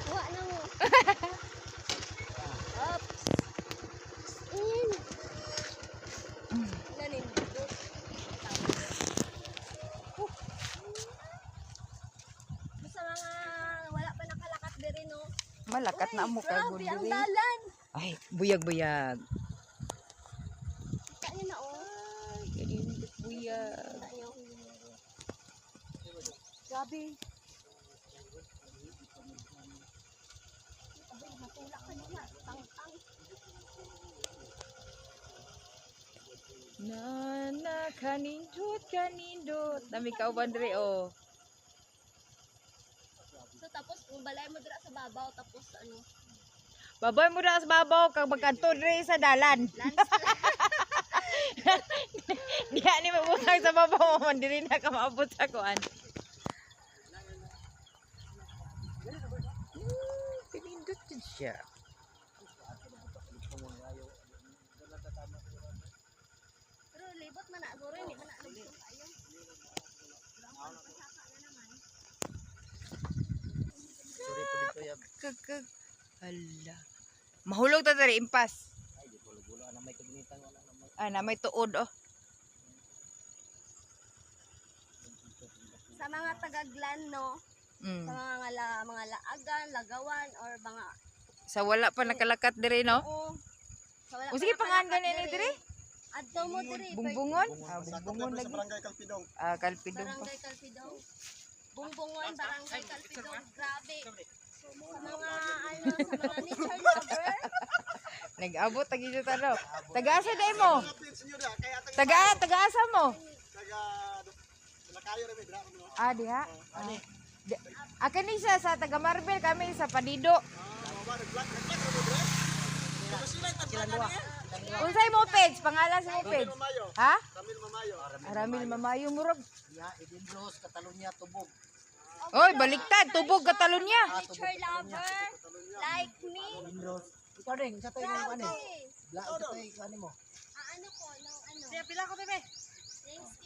Kuha na mo. Oops. In. Nanindot. Basta mga wala pa nakalakat diri no. Malakat na mo kay Grabe ang Gundiri. dalan. Ay, buyag-buyag. Kaya na oh. Ay, kainit buyag. Tayo. Grabe. Abay, matulak ka naman. Tang-tang. Na kanindot. Nami kauban diri oh. So tapos kung balay mo dira sa babaw tapos ano, Baboy mo na sa babaw kag magkanto diri sa dalan. landslide. Diha ni mabutang sa babaw man diri na ka maabot sa kuan. Kanindot jud siya. Pero libot man na guro ni man na lugso kayo. Ang pasaka na naman. Sorry po dito ya. Kag hala. Mahulog ta diri impas. Ay, di gulo-gulo ana may kabinitan wala na may. Ah, na may tuod oh. Sa mga tagaglan no, Mm. sa mga laagan, lagawan or mga Sa wala pa nakalakat diri no. oo. Sa wala O sige pa pangan nakalakat ganin ni diri. Adto mo diri. Bungbungon. Ah, Sa bungbungon lagi. barangay Kalpidong. Ah, kalpidong pa. Barangay Calpidong. Bungbungon, Barangay Calpidong. Grabe. Sa mga ano, sa mga nature lover. Nag-abot tagi jud ano. Tagaasa dai mo. Kapit senyora kaya Tagaasa mo. taga Nakayo ra may dra mo. Ah, diha. Akin ni sa taga Marbel kami sa Padido. Mama nag-black mo dre. Sila tatlan dua. Unsay mo page? Pangalan sa mo page? Mamayo. Ha? Ramil Mamayo. Aramil Mamayo murag. Ya, Eden Rose Catalonia tubog. Oy, baliktad tubog Catalonia. Nature lover. Like me. Eden Rose. Ikaw ding sa tayo ng Grabe. Black sa tayo ano mo. Ano ko, ng ano. Siya pila ko bebe. Thanks